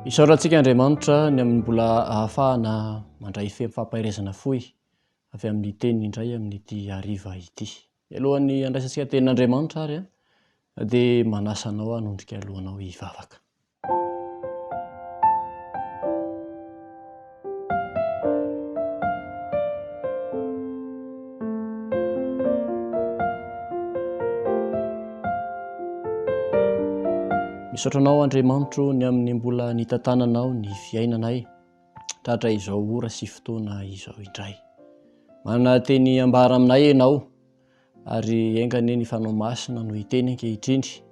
Isaorantsika Andriamanitra ny amin'ny mbola ahafahana mandray fampaherezana fohy avy amin'ny teny indray amin'ity hariva ity. Alohan'ny andraisantsika tenin'Andriamanitra ary dia manasa anao hanondrika alohanao hivavaka. Misaotranao Andriamanitro ny amin'ny mbola nitantananao ny fiainanay tratra izao ora sy fotoana izao indray. Manana teny ambara aminay ianao ary engane ny fanao masina no hiteny ankehitriny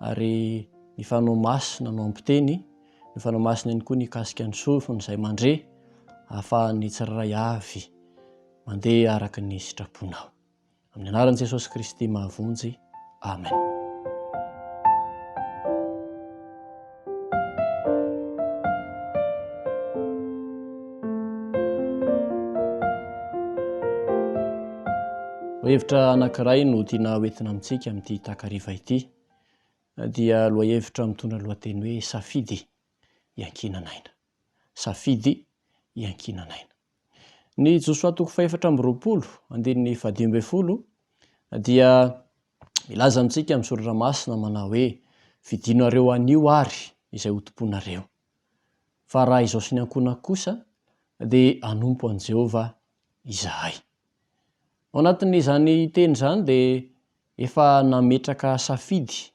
ary ny fanao masina no ampiteny, ny fanao masina ihany koa ny kasika ny sofiny izay mandre ahafahany tsirairay avy mandeha araka ny sitraponao. Amin'ny anaran'i Jesosy Kristy mahavonjy. Amen. Lohahevitra anankiray no tiana hoentina amintsika amin'ity takariva ity dia lohahevitra mitondra lohateny hoe safidy iankinanaina. Safidy iankinanaina. Ny Josoa 4:20 dia milaza amintsika amin'ny soratra masina manao hoe vidinareo anio ary izay hotomponareo. Fa raha izao sy ny ankonako kosa dia anompo an Jehova izahay. Ao anatin'izany teny izany dia efa nametraka safidy,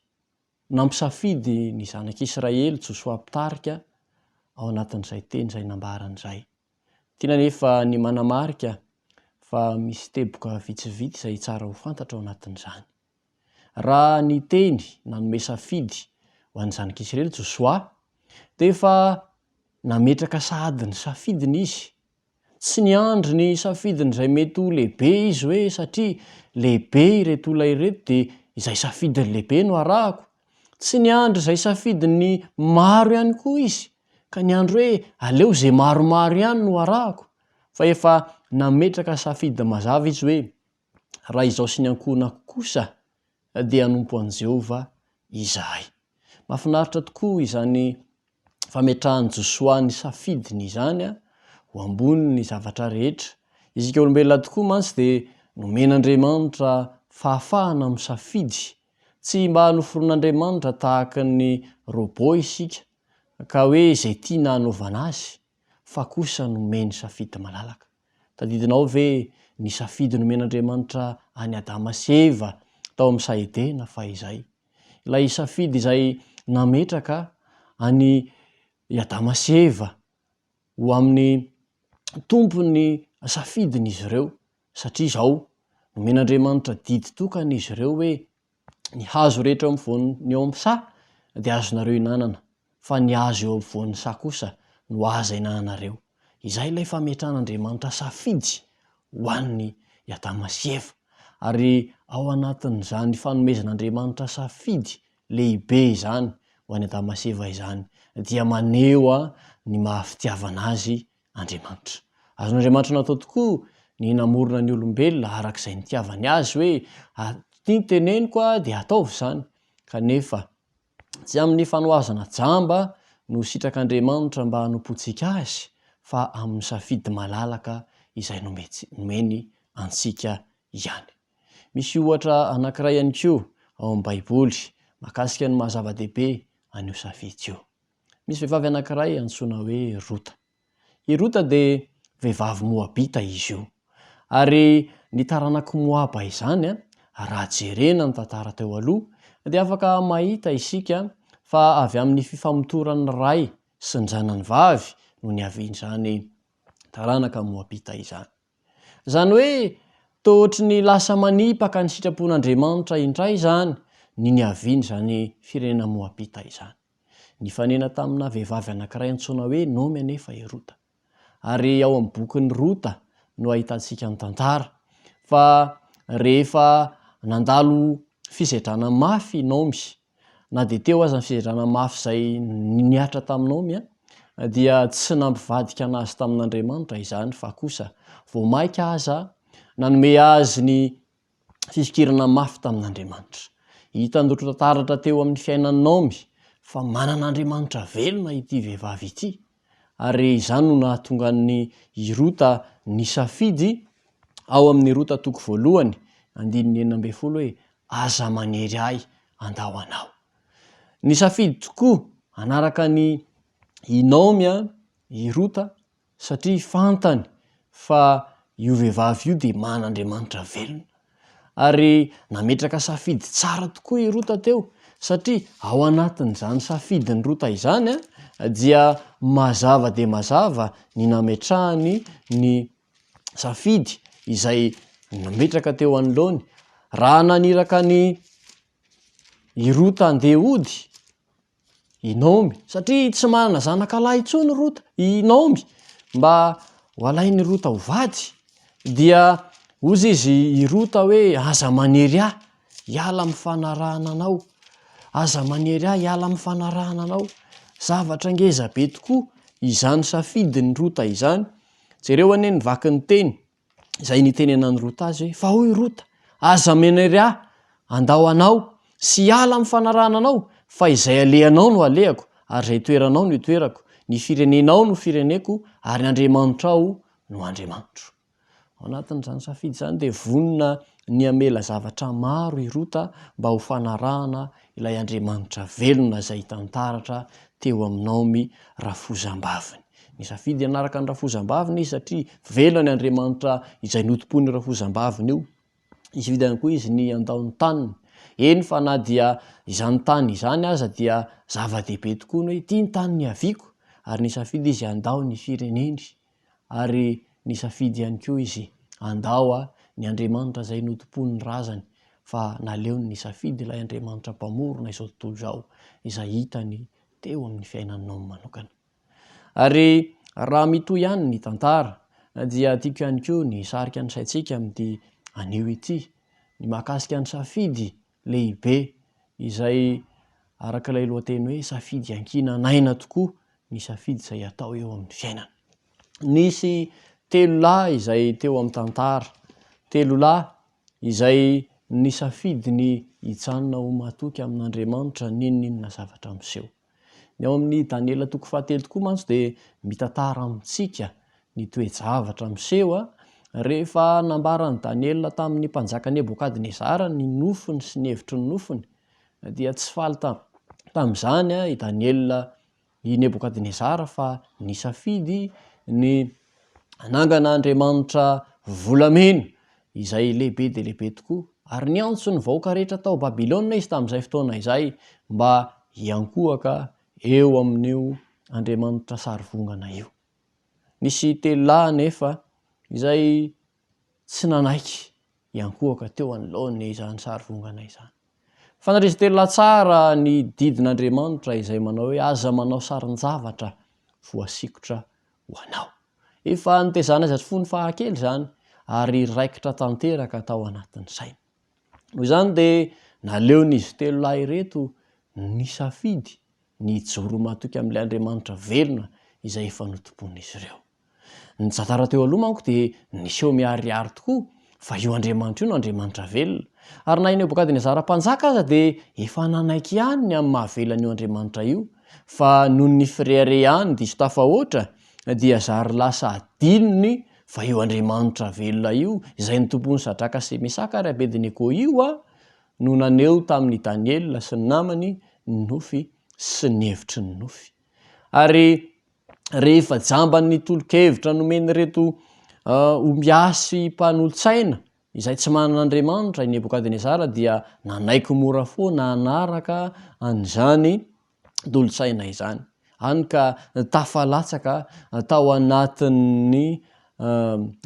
nampisafidy ny zanak'Israely Josoa mpitarika ao anatin'izay teny izay nambaran'izay. Tiana nefa ny manamarika fa misy teboka vitsivitsy izay tsara ho fantatra ao anatin'izany. Raha ny teny nanome safidy ho an'ny zanak'Israely Josoa dia efa nametraka sahady ny safidiny izy. Tsy niandry ny safidiny izay mety ho lehibe izy hoe satria lehibe ireto olona ireto dia izay safidiny lehibe no arahako. Tsy niandry izay safidiny maro ihany koa izy ka niandry hoe aleo izay maromaro ihany no arahako. Fa efa nametraka safidy mazava izy hoe raha izao sy ny ankonako kosa dia anompo an Jehova izahay. Mahafinaritra tokoa izany fametrahan'i Josoa ny safidiny izany ho ambony ny zavatra rehetra. Isika olombelona tokoa mantsy dia nomen'Andriamanitra fahafahana misafidy. Tsy mba noforon'Andriamanitra tahaka ny robot isika ka hoe izay tiana hanaovana azy fa kosa nomeny safidy malalaka. Tadidinao ve ny safidy nomen'Andriamanitra any Adama sy Eva tao amin'ny Saedena fa izay. Ilay safidy izay nametraka any Adama sy Eva ho amin'ny tompony safidiny izy ireo satria izao nomen'Andriamanitra didy tokana izy ireo hoe ny hazo rehetra eo amin'ny eo amin'ny sa dia azonareo hinanana fa ny hazo eo amin'ny sa kosa no aza hinananareo. Izay ilay fametran'Andriamanitra safidy ho an'ny Adama sy Eva ary ao anatin'izany fanomezan'Andriamanitra safidy lehibe izany ho an'ny Adama sy Eva izany dia maneho ny mahafitiavana azy Andriamanitra. Azon'Andriamanitra natao tokoa ny namorona ny olombelona arak'izay nitiavany azy hoe ity teneniko dia ataovy izany. Kanefa tsy amin'ny fanoazana jamba no sitrak'Andriamanitra mba hanompontsika azy fa amin'ny safidy malalaka izay nomeny antsika ihany. Misy ohatra anankiray ihany koa ao amin'ny Baiboly mahakasika ny mahazava-dehibe an'io safidy io. Misy vehivavy anankiray antsoina hoe Rota. I Rota dia vehivavy Moabita izy io. Ary ny taranaka Moaba izany raha jerena ny tantara teo aloha dia afaka mahita isika fa avy amin'ny fifamotoran'ny ray sy ny zanany vavy no niavian'izany taranaka Moabita izany. Izany hoe toa ohatry ny lasa manipaka ny sitrapon'Andriamanitra indray izany ny niavian'izany firenena Moabita izany. Nifanena tamina vehivavy anankiray antsoina hoe Naomi anefa i Rota. Ary ao amin'ny bokin'ny Rota no ahitantsika ny tantara fa rehefa nandalo fisedrana mafy Naomi, na dia teo aza ny fisedrana mafy izay niatra tamin'ny Naomi dia tsy nampivadika anazy tamin'Andriamanitra izany fa kosa voamaika aza nanome azy ny fifikirana mafy tamin'Andriamanitra. Hitandrotro taratra teo amin'ny fiainan'ny Naomi fa manan'Andriamanitra velona ity vehivavy ity, ary izany no nahatonga ny Rota nisafidy ao amin'ny Rota toko voalohany 19 hoe aza manery ahy andao anao. Nisafidy tokoa anaraka ny Naomi i Rota satria fantany fa io vehivavy io dia manan'Andriamanitra velona, ary nametraka safidy tsara tokoa i Rota teo satria ao anatin'izany safidy ny Rota izany dia mazava de mazava ny nametrahany ny safidy izay nametraka teo anoloany. Raha naniraka ny i Rota andeha hody i Naomi, satria tsy manana zanakalahy intsony Rota i Naomi mba ho alainy Rota ho vady, dia ozy izy i Rota hoe aza manery ahy hiala amin'ny fanarahana anao, aza manery ahy hiala amin'ny fanarahana anao. Zavatra ngeza be tokoa izany safidy ny Rota izany. Jereo anie nivaky ny teny izay nitenenan'ny Rota azy hoe fa hoy Rota, aza manery ahy andao anao sy hiala amin'ny fanarahana anao, fa izay alehanao no alehako ary izay toeranao no itoerako, ny firenenao no fireneko ary ny Andriamanitra ao no Andriamanitro. Ao anatin'izany safidy izany dia vonona ny amela zavatra maro i Rota mba ho fanarahana ilay Andriamanitra velona izay tantaratra teo amin'ny Naomi rafozam-baviny. Ny safidy anaraka ny rafozam-baviny izy satria velona ny Andriamanitra izay notompon'ny rafozam-baviny io. Nisafidy ihany koa izy ny andao ny taniny. Eny fa na dia izany tany izany aza dia zava-dehibe tokoa ny hoe ity ny tany niaviako, ary nisafidy izy andao ny fireneny, ary nisafidy ihany koa izy andao ny Andriamanitra izay notompon'ny razany, fa naleony nisafidy ilay Andriamanitra mpamorona izao tontolo izao izay hitany teo amin'ny fiainanao manokana. Ary raha mitoy ihany ny tantara dia tiako ihany koa ny sarika ny saintsika amin'ity anio ity, ny mahakasika ny safidy lehibe izay araka ilay lohateny hoe safidy ankinanaina tokoa ny safidy izay atao eo amin'ny fiainana. Nisy 3 lahy izay teo amin'ny tantara, 3 lahy izay nisafidy ny hijanona ho matoky amin'Andriamanitra n'inona zavatra miseho. Ny ao amin'ny Daniela toko 7 koa mantsy dia mitantara amintsika ny toe-javatra miseho rehefa nambaran'i Daniela tamin'ny mpanjaka Nebokadnezara ny nofony sy ny hevitry ny nofony, dia tsy faly tamin'izany i Daniela i Nebokadnezara fa nisafidy ny anangana Andriamanitra volamena izay lehibe dia lehibe tokoa, ary niantso ny vahoaka rehetra tao Babilôna izy tamin'izay fotoana izay mba hiankohaka eo amin'io Andriamanitra sarivongana io. Nisy 3 lahy nefa izay tsy nanaiky hiankohaka teo anoloany izany sarivongana izany. Fanadrisiteny tsara ny didin'Andriamanitra izay manao hoe aza manao sarin-javatra voasikotra ho anao. Efa nitezana azy fony fahakely izany ary raikitra tanteraka tao anatin'ny saina. Noho izany dia naleon'izy 3 lahy ireto nisafidy ny joro matoky amin'ilay Andriamanitra velona izay efa notompon'izy ireo. Ny tantara teo aloha manko dia niseho miharihary tokoa fa io Andriamanitra io no Andriamanitra velona, ary na i Nebokadnezara mpanjaka aza dia efa nanaiky ihany ny amin'ny mahavelana io Andriamanitra io, fa noho ny firehirehany diso tafahoatra dia zary lasa adinony fa io Andriamanitra velona io izay nitompony Sadraka sy Mesaka ary Abednego io no naneho tamin'ny Daniela sy ny namany ny nofy sy ny hevitry ny nofy. Ary rehefa jamban'ny tolo-kevitra nomeny reto ombiasy mpanolotsaina izay tsy manan'Andriamanitra i Nebokadnezara dia nanaiky mora foana anaraka an'izany tolo-tsaina izany, hany ka tafalatsaka tao anatin'ny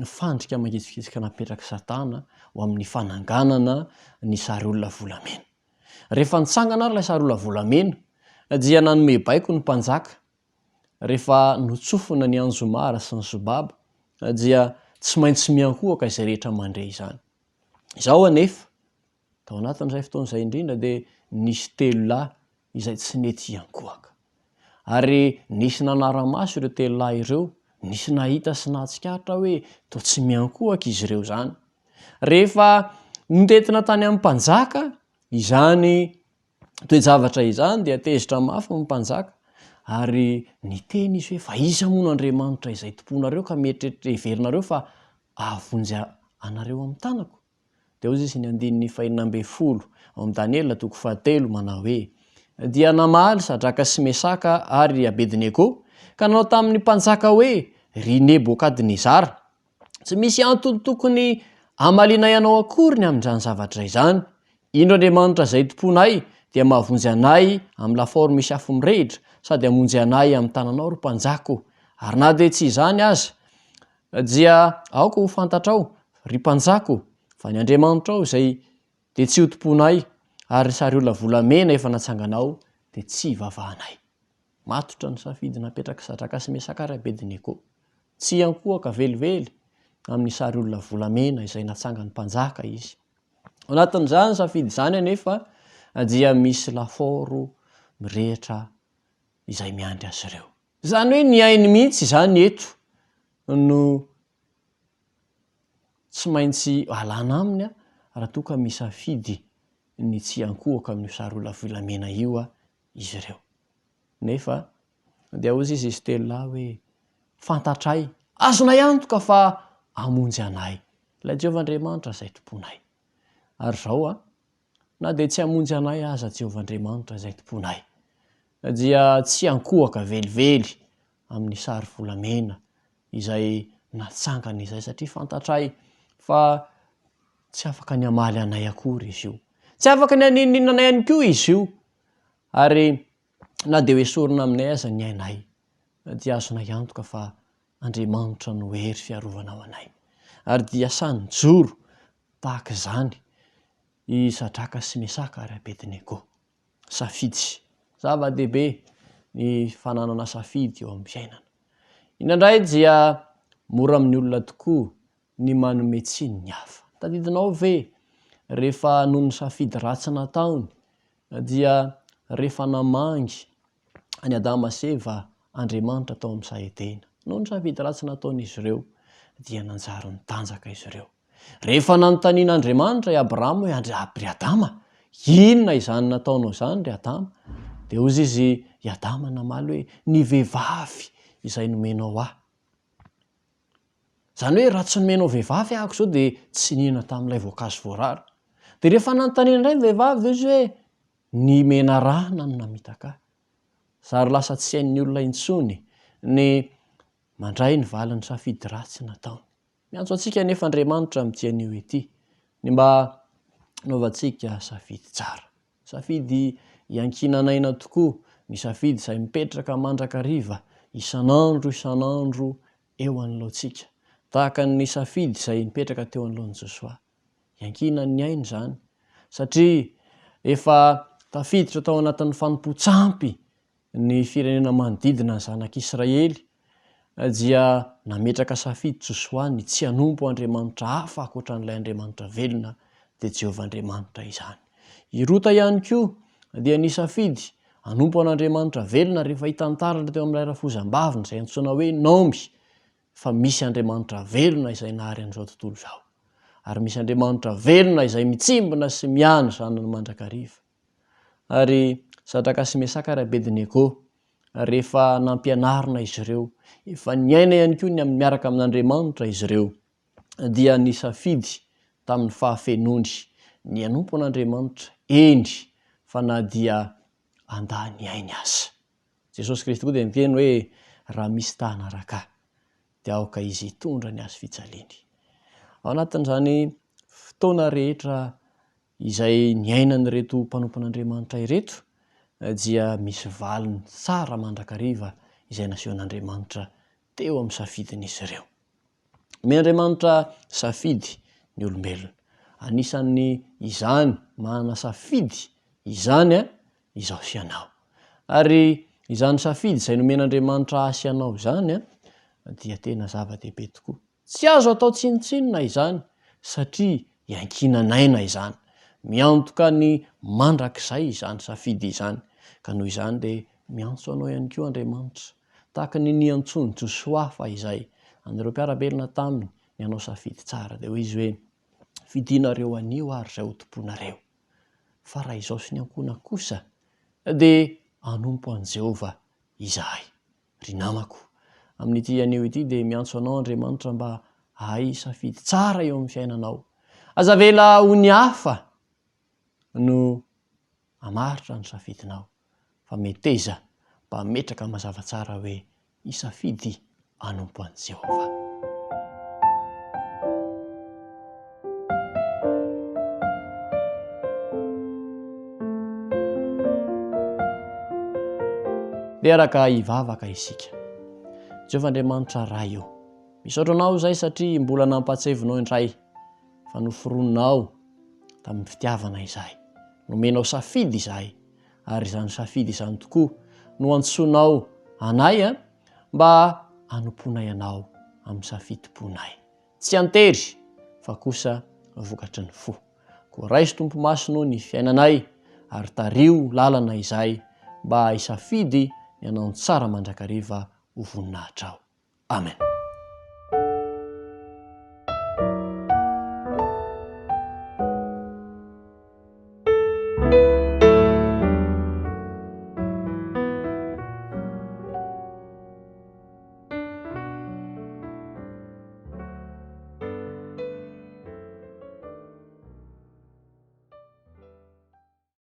fandrika mangitsikitsika napetraka Satana ho amin'ny fananganana ny sary olona volamena. Rehefa nitsangana ary ilay sary olona volamena dia nanome baiko ny mpanjaka. Rehefa notsofina ny Anjomara sy ny Sobaba dia tsy maintsy miankohaka izay rehetra mandray izany. Izao anefa tao anatin'izay fotoana izay indrindra dia nisy 3 lahy izay tsy nety hiankohaka, ary nisy nanara-maso ireo 3 lahy ireo, nisy nahita sy nahatsikaritra hoe toa tsy miankohaka izy ireo zany. Rehefa nitentina tany amin'ny mpanjaka izany Toe-javatra izany dia tezitra mafy ny mpanjaka ary niteny izy hoe fa isa moa no Andriamanitra izay tomponareo ka mieritreritry heverinareo fa avonjy anareo amin'ny tanako. Dia hozy izy ny andininy 2:40 ao amin'ny Daniela 3:7 manao hoe dia namaly Sadraka sy Mesaka ary Abednego ka nanao tamin'ny mpanjaka hoe ry Nebokadnezara, tsy misy antony tokony amaliana ianao akory ny amin'izany zavatra izany. Indro Andriamanitra izay tomponay dia mahavonjy anay amin'ny lafaoro misy afo mirehitra sady hamonjy anay amin'ny tananao ry mpanjako. Ary na dia tsy izany aza dia aoko ho fantatrao ry mpanjako fa ny Andriamanitra ao izay dia tsy ho tomponay ary sary olona volamena efa natsanganao dia tsy vavahanay. Matotra ny safidy napetraka Sadraka sy Mesaka ary Abednego, tsy ankohaka velively amin'ny sary olona volamena izay natsangany mpanjaka izy. Ao anatin'izany safidy izany anefa dia misy lafaoro mirehitra izay miandry azy ireo. Izany hoe ny ainy mihitsy izany eto no tsy maintsy alana aminy raha toa ka misafidy ny tsy ankohaka amin'ny sary olona volamena io izy ireo. Nefa dia hozy izy Stella hoe fantatray, azonay antoka fa hamonjy anay ilay Jehovahandriamanitra izay tomponay. Ary zao na dia tsy hamonjy anay aza Jehovahandriamanitra izay tomponay dia tsy ankohaka velively amin'ny sary volamena izay natsangana izay satria fantatray fa tsy afaka ny amaly anay akory izy io, tsy afaka ny aninina anay ihany koa izy io. Ary na dia hoesorina aminay aza ny ainay dia azonay antoka fa Andriamanitra no hery fiarovana ao anay. Ary dia sany joro tahaka izany i Sadraka sy Mesaka ary Abednego. Safidy, zava-dehibe ny fananana safidy eo amin'ny fiainana. Indraindray dia mora amin'ny olona tokoa ny manome tsiny ny hafa. Tadidinao ve rehefa noho ny safidy ratsy nataony dia rehefa namangy any Adama sy Eva Andriamanitra tao amin'ny sahedena, noho ny safidy ratsy nataon'izy ireo dia nanjary nitanjaka izy ireo. Rehefa nanontaniana Andriamanitra i Abrahama hoe ry Adama, inona izany nataonao izany ry Adama? Dia hozy izy i Adama namaly hoe ny vehivavy izay nomenao ahy. Izany hoe raha tsy nomenao vehivavy ahako izao dia tsy nihinana tamin'ilay voankazo voarara. Dia rehefa nanontaniana indray ny vehivavy dia izy hoe ny mena rana no namitaka ahy. Zary lasa tsy hain'ny olona intsony ny mandray ny valin'ny safidy ratsy nataony. Miantso antsika nefa Andriamanitra amin'ity anio ity ny mba hanaovantsika safidy tsara, safidy iankinanaina tokoa, ny safidy izay mipetraka mandrakariva isan'andro eo anoloantsika, tahaka ny safidy izay mipetraka teo anoloan'i Josoa. Iankinany ny ainy izany satria efa tafiditra tao anatin'ny fanompoan-tsampy ny firenena manodidina ny zanak'Israely dia nametraka safidy Josoa ny tsy hanompo Andriamanitra hafa ankoatran'ilay Andriamanitra velona dia Jehovahandriamanitra izany. I Rota ihany koa dia nisafidy hanompo an'Andriamanitra velona rehefa hitantarana teo amin'ilay rafozam-baviny izay antsoina hoe Naomi fa misy Andriamanitra velona izay nahary an'izao tontolo izao. Ary misy Andriamanitra velona izay mitsimbona sy miany zanany mandrakariva. Ary Sadraka sy Mesaka ary Abednego rehefa nampianarina izy ireo, efa niaina ihany koa ny miaraka amin'Andriamanitra izy ireo, dia nisafidy tamin'ny fahafenony ny hanompo an'Andriamanitra eny fa na dia handany ainy aza. Jesosy Kristy koa dia niteny hoe raha misy ta hanaraka ahy dia aoka izy hitondra ny azo fijaliany. Ao anatin'izany fotoana rehetra izay niainan'ireto mpanompon'Andriamanitra ireto dia misy valiny tsara mandrakariva izay nasehon'Andriamanitra teo amin'ny safidin'izy ireo. Omena Andriamanitra safidy ny olombelona. Anisan'ny izany manana safidy izany izao sy ianao. Ary izany safidy izay nomen'Andriamanitra ahy sy ianao izany dia tena zava-dehibe tokoa. Tsy azo atao tsinotsinona izany satria iankinanaina izany. Miantoka ny mandrakizay izany safidy izany. Ka noho izany dia miantso anao ihany koa Andriamanitra tahaka ny niantsony Josoa fa izay an'ireo mpiara-belona taminy ny hanao safidy tsara dia hoy izy hoe fidinareo anio ary izay ho tomponareo. fa raha izao sy ny ankona kosa dia anompo an' Jehova izahay. Ry namako, amin'ity anio ity dia miantso anao Andriamanitra mba ahay safidy tsara eo amin'ny fiainanao. Aza vela ho ny hafa no hamaritra ny safidinao, fa meteza mba metraka mazava tsara hoe hisafidy anompo an' Jehova. Dia araka hivavaka isika. Jehova Andriamanitra ray eo, misaotra anao izay satria mbola nampatsevinao indray fa noforoninao tamin'ny fitiavana izahay, nomenao safidy izahay, ary izany safidy izany tokoa no antsoinao anay mba hanomponay anao amin'ny safidi-ponay. Tsy antery fa kosa vokatry ny fo. Koa raiso Tompo Masino ny fiainanay ary tario lalana izahay mba hisafidy ny anao tsara mandrakariva ho voninahitra ao. Amen.